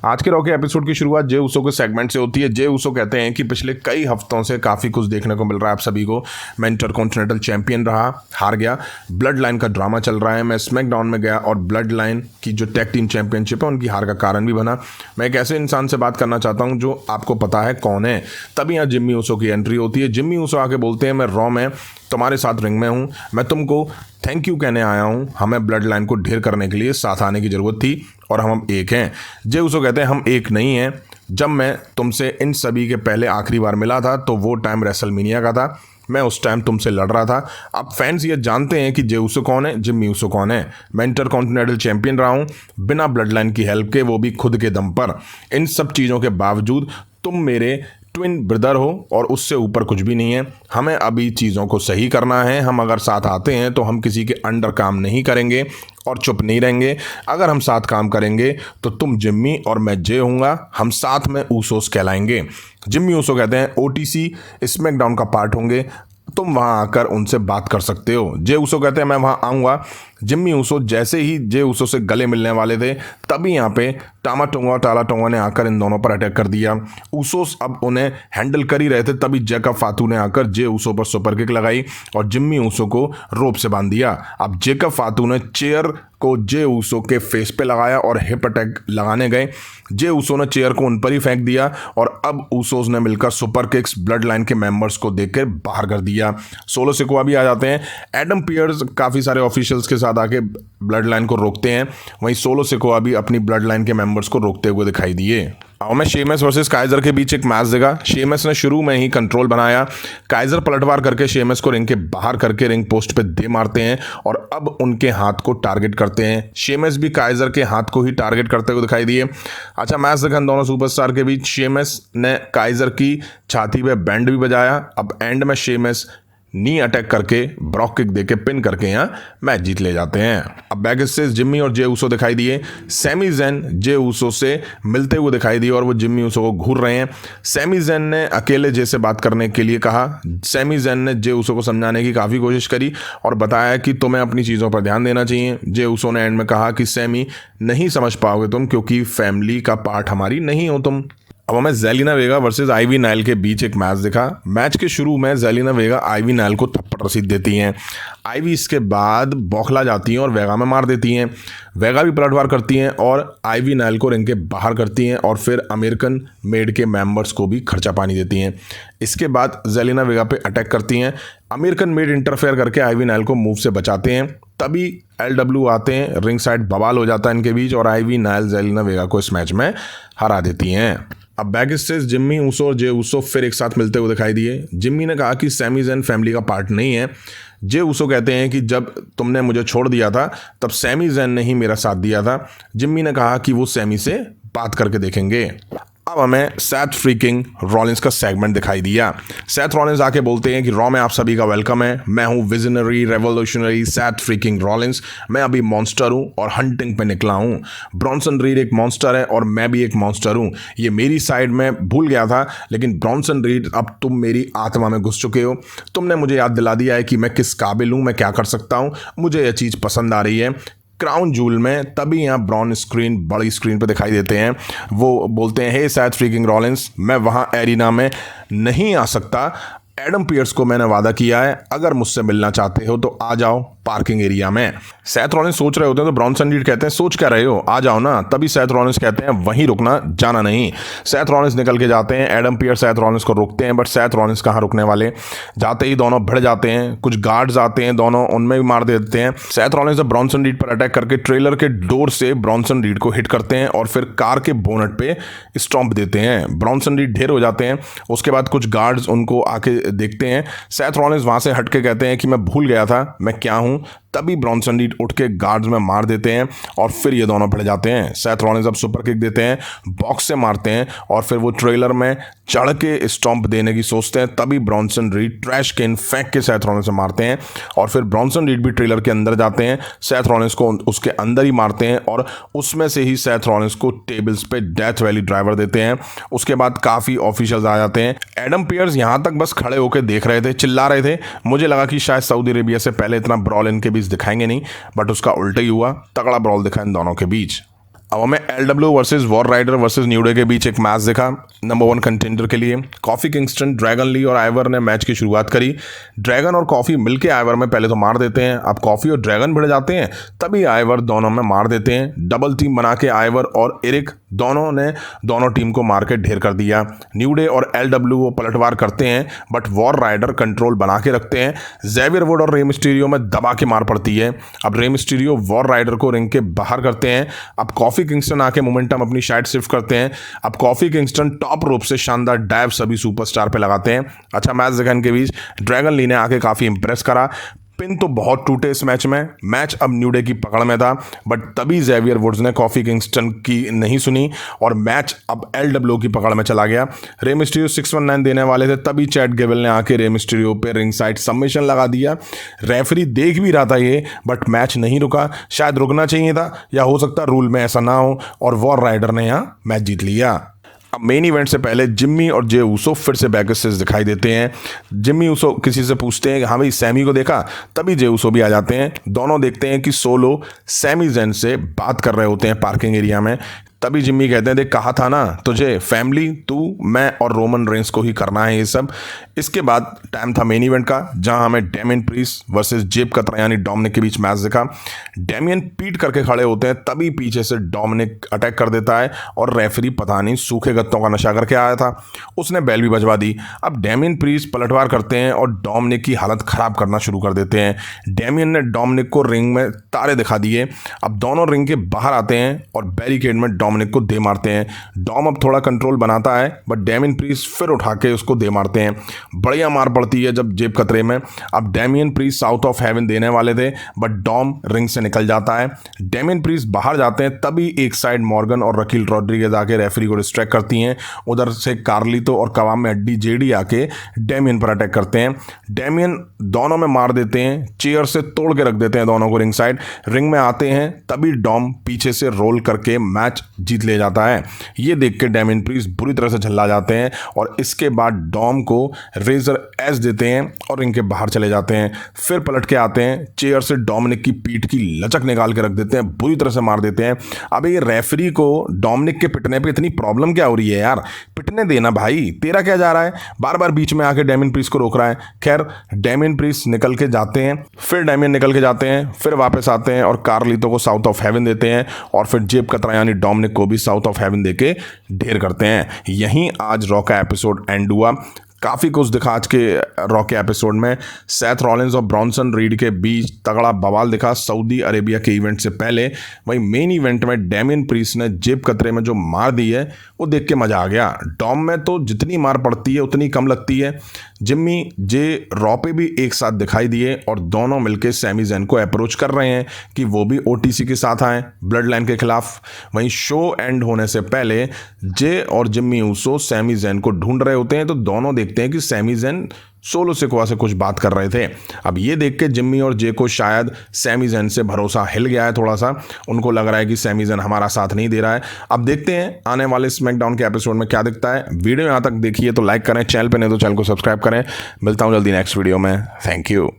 आज के रॉ के एपिसोड की शुरुआत जे उसो के सेगमेंट से होती है। जे उसो कहते हैं कि पिछले कई हफ्तों से काफ़ी कुछ देखने को मिल रहा है आप सभी को। मैं इंटरकॉन्टिनेंटल चैंपियन रहा, हार गया। ब्लड लाइन का ड्रामा चल रहा है। मैं स्मैकडाउन में गया और ब्लड लाइन की जो टैग टीम चैंपियनशिप है उनकी हार का कारण भी बना। मैं एक ऐसे इंसान से बात करना चाहता हूँ जो आपको पता है कौन है। तभी यहाँ जिम्मी उसो की एंट्री होती है। जिम्मी उसो आके बोलते हैं, मैं रॉ में तुम्हारे साथ रिंग में हूँ, मैं तुमको थैंक यू कहने आया हूँ। हमें ब्लड लाइन को ढेर करने के लिए साथ आने की ज़रूरत थी और हम एक हैं। जे उसो कहते हैं हम एक नहीं हैं। जब मैं तुमसे इन सभी के पहले आखिरी बार मिला था तो वो टाइम रेसलमेनिया का था। मैं उस टाइम तुमसे लड़ रहा था। अब फैंस ये जानते हैं कि जे उसो कौन है, जिम्मी उसो कौन है। मैं इंटरकॉन्टिनेंटल चैंपियन रहा हूँ बिना ब्लड लाइन की हेल्प के, वो भी खुद के दम पर। इन सब चीज़ों के बावजूद तुम मेरे ट्विन ब्रदर हो और उससे ऊपर कुछ भी नहीं है। हमें अभी चीज़ों को सही करना है। हम अगर साथ आते हैं तो हम किसी के अंडर काम नहीं करेंगे और चुप नहीं रहेंगे। अगर हम साथ काम करेंगे तो तुम जिम्मी और मैं जे हूँगा, हम साथ में ऊसोस कहलाएंगे। जिम्मी ऊसो कहते हैं ओटीसी स्मैकडाउन का पार्ट होंगे, तुम वहां आकर उनसे बात कर सकते हो। जे उसो कहते हैं मैं वहां आऊँगा। जिम्मी उसो जैसे ही जे उसो से गले मिलने वाले थे तभी यहाँ पे टामा टोंगा और टाला टोंगा ने आकर इन दोनों पर अटैक कर दिया। उसोस अब उन्हें हैंडल कर ही रहे थे तभी जेकब फातू ने आकर जे उसो पर सुपर किक लगाई और जिम्मी उसो को रोप से बांध दिया। अब जेकब फातू ने चेयर को जे उसो के फेस पे लगाया और हिप अटैक लगाने गए। जे उसो ने चेयर को उन पर ही फेंक दिया और अब उसोस ने मिलकर सुपर किक्स ब्लड लाइन के मेंबर्स को देकर बाहर कर दिया। सोलो सिकोआ भी आ जाते हैं। एडम पियर्स काफ़ी सारे ऑफिशियल्स के साथ आके ब्लड लाइन को रोकते हैं। वहीं सोलो सिकोआ भी अपनी ब्लड लाइन के मेंबर्स को रोकते हुए दिखाई दिए। और मैं शेमस वर्सेस काइजर के बीच एक मैच देखा। शेमस ने शुरू में ही कंट्रोल बनाया। काइजर पलटवार करके शेमस को रिंग के बाहर करके रिंग पोस्ट पे दे मारते हैं और अब उनके हाथ को टारगेट करते हैं। शेमस भी काइजर के हाथ को ही टारगेट करते हुए दिखाई दिए। अच्छा मैच देखा इन दोनों सुपरस्टार के बीच। शेमस ने काइजर की छाती पे बैंड भी बजाया। अब एंड में शेमस नी अटैक करके ब्रॉक किक देके पिन करके यहाँ मैच जीत ले जाते हैं। अब बैक से जिम्मी और जे उसो दिखाई दिए। सैमी ज़ेन जे उसो से मिलते हुए दिखाई दिए और वो जिम्मी उसो को घूर रहे हैं। सैमी ज़ेन ने अकेले जे से बात करने के लिए कहा। सैमी ज़ेन ने जे उसो को समझाने की काफ़ी कोशिश करी और बताया कि तुम्हें अपनी चीज़ों पर ध्यान देना चाहिए। जे उसो ने एंड में कहा कि सैमी नहीं समझ पाओगे तुम, क्योंकि फैमिली का पार्ट हमारी नहीं हो तुम। अब हमें जेलिना वेगा वर्सेस आइवी नाइल के बीच एक मैच दिखा। मैच के शुरू में जेलिना वेगा आइवी नाइल को थप्पड़ रसीद देती हैं। आइवी इसके बाद बौखला जाती हैं और वेगा में मार देती हैं। वेगा भी पलटवार करती हैं और आइवी नाइल को रिंग के बाहर करती हैं और फिर अमेरिकन मेड के मेंबर्स को भी खर्चा पानी देती हैं। इसके बाद जेलिना वेगा पे अटैक करती हैं। अमेरिकन मेड इंटरफेयर करके आइवी नाइल को मूव से बचाते हैं। तभी LW आते हैं। रिंग साइड बवाल हो जाता है इनके बीच और आइवी नाइल जेलिना वेगा को इस मैच में हरा देती हैं। अब बैक स्टेज जिम्मी उसो और जे उसो फिर एक साथ मिलते हुए दिखाई दिए। जिम्मी ने कहा कि सैमी ज़ेन फैमिली का पार्ट नहीं है। जे उसो कहते हैं कि जब तुमने मुझे छोड़ दिया था तब सैमी ज़ेन ने ही मेरा साथ दिया था। जिम्मी ने कहा कि वो सैमी से बात करके देखेंगे। अब हमें सैथ फ्रीकिंग रॉलिंस का सेगमेंट दिखाई दिया। सैथ रॉलिंस आके बोलते हैं कि रॉ में आप सभी का वेलकम है। मैं हूँ visionary revolutionary Seth freaking Rollins. मैं अभी मॉन्स्टर हूँ और हंटिंग पे निकला हूँ। ब्रॉन्सन रीड एक मॉन्स्टर है और मैं भी एक मॉन्स्टर हूँ। ये मेरी साइड में भूल गया था, लेकिन ब्रॉन्सन रीड अब तुम मेरी आत्मा में घुस चुके हो। तुमने मुझे याद दिला दिया है कि मैं किस काबिल हूँ, मैं क्या कर सकता हूँ। मुझे यह चीज़ पसंद आ रही है। क्राउन जूल में तभी यहाँ ब्रॉन स्क्रीन बड़ी स्क्रीन पर दिखाई देते हैं। वो बोलते हैं हे सैथ फ्रीकिंग रॉलिंस, मैं वहाँ एरिना में नहीं आ सकता। एडम पियर्स को मैंने वादा किया है, अगर मुझसे मिलना चाहते हो तो आ जाओ पार्किंग एरिया में। सैथ रॉलिंस सोच रहे होते हैं तो ब्रॉन्सन रीड कहते हैं सोच क्या रहे हो, आ जाओ ना। तभी सैथ रॉलिंस कहते हैं वहीं रुकना, जाना नहीं। सैथ रॉलिंस निकल के जाते हैं। एडम पियर्स सैथ रॉलिंस को रोकते हैं, बट सैथ रॉलिंस कहाँ रुकने वाले। जाते ही दोनों भिड़ जाते हैं। कुछ गार्ड्स आते हैं, दोनों उनमें भी मार देते हैं। सैथ रॉलिंस ब्रॉन्सन रीड पर अटैक करके ट्रेलर के डोर से ब्रॉन्सन रीड को हिट करते हैं और फिर कार के बोनट पे स्टॉम्प देते हैं। ब्रॉन्सन रीड ढेर हो जाते हैं। उसके बाद कुछ गार्ड्स उनको आके देखते हैं। सैथ रॉलिंस वहां से हट के कहते हैं कि मैं भूल गया था मैं क्या हूं। तभी ब्रॉन्सन रीड उठ के गार्ड्स में मार देते हैं और फिर ये दोनों भिड़ जाते हैं। सैथ रॉलिंस अब सुपर किक देते हैं, बॉक्स से मारते हैं और फिर वो ट्रेलर में चढ़ के स्टॉम्प देने की सोचते हैं। तभी ब्रॉन्सन रीड ट्रैश कैन फेंक के सैथ रॉलिंस से मारते हैं और फिर ब्रॉन्सन रीड भी ट्रेलर के अंदर जाते हैं। सैथ रॉलिंस को उसके अंदर ही मारते हैं और उसमें से ही सैथ रॉलिंस को टेबल्स पे डेथ वैली ड्राइवर देते हैं। उसके बाद काफ़ी ऑफिशियल्स आ जाते हैं। एडम पियर्स यहाँ तक बस खड़े होकर देख रहे थे, चिल्ला रहे थे। मुझे लगा कि शायद सऊदी अरेबिया से पहले इतना ब्रॉल इनके बीच दिखाएंगे नहीं, बट उसका उल्टा ही हुआ। तगड़ा ब्रॉल दिखा इन दोनों के बीच। अब हमें LW versus war rider versus new day के बीच एक मैच दिखा नंबर 1 कंटेंडर के लिए। कॉफी किंगस्टन, ड्रैगन ली और आइवर ने मैच की शुरुआत करी। ड्रैगन और कॉफी मिलके आइवर में पहले तो मार देते हैं। अब कॉफी और ड्रैगन भिड़ जाते हैं, तभी आइवर दोनों में मार देते हैं। डबल टीम बना के आइवर और एरिक दोनों ने दोनों टीम को मार के ढेर कर दिया। न्यू डे और LW वो पलटवार करते हैं, बट वॉर राइडर कंट्रोल बना के रखते हैं। ज़ेवियर वुड और रे मिस्टीरियो में दबा के मार पड़ती है। अब रे मिस्टीरियो वॉर राइडर को रिंग के बाहर करते हैं। अब कॉफी किंगस्टन आके मोमेंटम अपनी साइड शिफ्ट करते हैं। अब कॉफी किंगस्टन टॉप रोप से शानदार डाइव सभी सुपरस्टार पे लगाते हैं। अच्छा मैच देखा इनके बीच। ड्रैगन ली ने आके काफ़ी इंप्रेस करा। पिन तो बहुत टूटे इस मैच में। मैच अब न्यू डे की पकड़ में था, बट तभी ज़ेवियर वुड्स ने कॉफी किंगस्टन की नहीं सुनी और मैच अब LW की पकड़ में चला गया। रे मिस्टीरियो 619 देने वाले थे, तभी चैट गेबल ने आके रे मिस्टीरियो पे रिंग साइड सबमिशन लगा दिया। रेफरी देख भी रहा था ये, बट मैच नहीं रुका। शायद रुकना चाहिए था, या हो सकता रूल में ऐसा ना हो, और वॉर राइडर ने यहाँ मैच जीत लिया। अब मेन इवेंट से पहले जिम्मी और जे ऊसो फिर से बैक स्टेज दिखाई देते हैं। जिम्मी ऊसो किसी से पूछते हैं कि हाँ भाई सैमी को देखा, तभी जे ऊसो भी आ जाते हैं। दोनों देखते हैं कि सोलो सैमी ज़ेन से बात कर रहे होते हैं पार्किंग एरिया में। तभी जिम्मी कहते हैं देख कहा था ना तुझे, फैमिली, तू, मैं और रोमन रेंस को ही करना है ये सब। इसके बाद टाइम था मेन इवेंट का, जहां हमें डेमियन प्रीस्ट वर्सेस जेब कतरा यानी डोमिनिक के बीच मैच दिखा। डेमियन पीट करके खड़े होते हैं, तभी पीछे से डोमिनिक अटैक कर देता है और रेफरी पता नहीं सूखे गत्तों का नशा करके आया था, उसने बेल भी बजवा दी। अब डेमियन प्रीस्ट पलटवार करते हैं और डोमिनिक की हालत खराब करना शुरू कर देते हैं। डेमियन ने डोमिनिक को रिंग में तारे दिखा दिए। अब दोनों रिंग के बाहर आते हैं और बैरिकेड में डोमिनिक को दे मारते हैं। डॉम अब थोड़ा कंट्रोल बनाता है, बट डेमियन प्रीस्ट फिर उठा के उसको दे मारते हैं। बढ़िया मार पड़ती है जब जेब कतरे में। अब Damien priest south of haven देने वाले थे, बट डॉम रिंग से निकल जाता है। डेमियन प्रीस्ट बाहर जाते हैं, तभी एक साइड मॉर्गन और रकील रॉड्रिगेज आके रेफरी को डिस्ट्रैक्ट करती हैं। उधर से कार्लितो और कवाम में हड्डी जेडी आके डेमियन पर अटैक करते हैं। डेमियन दोनों में मार देते हैं, चेयर से तोड़ के रख देते हैं दोनों को रिंग साइड। रिंग में आते हैं, तभी डॉम पीछे से रोल करके मैच जीत ले जाता है। ये देख के डेमियन प्रीस्ट बुरी तरह से झल्ला जाते हैं और इसके बाद डॉम को रेजर एज देते हैं और रिंग के बाहर चले जाते हैं। फिर पलट के आते हैं, चेयर से डोमिनिक की पीठ की लचक निकाल के रख देते हैं, बुरी तरह से मार देते हैं। अब ये रेफरी को डोमिनिक के पिटने पे इतनी प्रॉब्लम क्या हो रही है यार, पिटने देना भाई, तेरा क्या जा रहा है, बार बार बीच में आके डेमियन प्रीस्ट को रोक रहा है। खैर डेमियन प्रीस्ट निकल के जाते हैं, फिर डेमियन निकल के जाते हैं, फिर वापस आते हैं और कार्लितो को साउथ ऑफ हेवन देते हैं और फिर जेब कतरा यानी डोमिनिक को भी साउथ ऑफ हेवन देके ढेर करते हैं। यहीं आज रॉ का एपिसोड एंड हुआ। काफ़ी कुछ दिखा आज के रॉ के एपिसोड में। सेथ रॉलिंस और ब्रॉन्सन रीड के बीच तगड़ा बवाल दिखा सऊदी अरेबिया के इवेंट से पहले। वहीं मेन इवेंट में डेमियन प्रीस्ट ने जेब कतरे में जो मार दी है वो देख के मज़ा आ गया। डॉम में तो जितनी मार पड़ती है उतनी कम लगती है। जिम्मी जे रॉ पे भी एक साथ दिखाई दिए और दोनों मिलकर सैमी ज़ेन को अप्रोच कर रहे हैं कि वो भी OTC के साथ आए ब्लड लाइन के खिलाफ। वहीं शो एंड होने से पहले जे और जिम्मी ऊसो सैमी ज़ेन को ढूंढ रहे होते हैं, तो दोनों देखते हैं कि सैमी ज़ेन सोलो सिकोआ से कुछ बात कर रहे थे। अब ये देख के जिम्मी और जे को शायद सैमी ज़ेन से भरोसा हिल गया है थोड़ा सा, उनको लग रहा है कि सैमी ज़ेन हमारा साथ नहीं दे रहा है। अब देखते हैं आने वाले स्मैकडाउन के एपिसोड में क्या दिखता है। वीडियो यहाँ तक देखिए तो लाइक करें, चैनल पे नहीं तो चैनल को सब्सक्राइब करें। मिलता हूँ जल्दी नेक्स्ट वीडियो में। Thank you.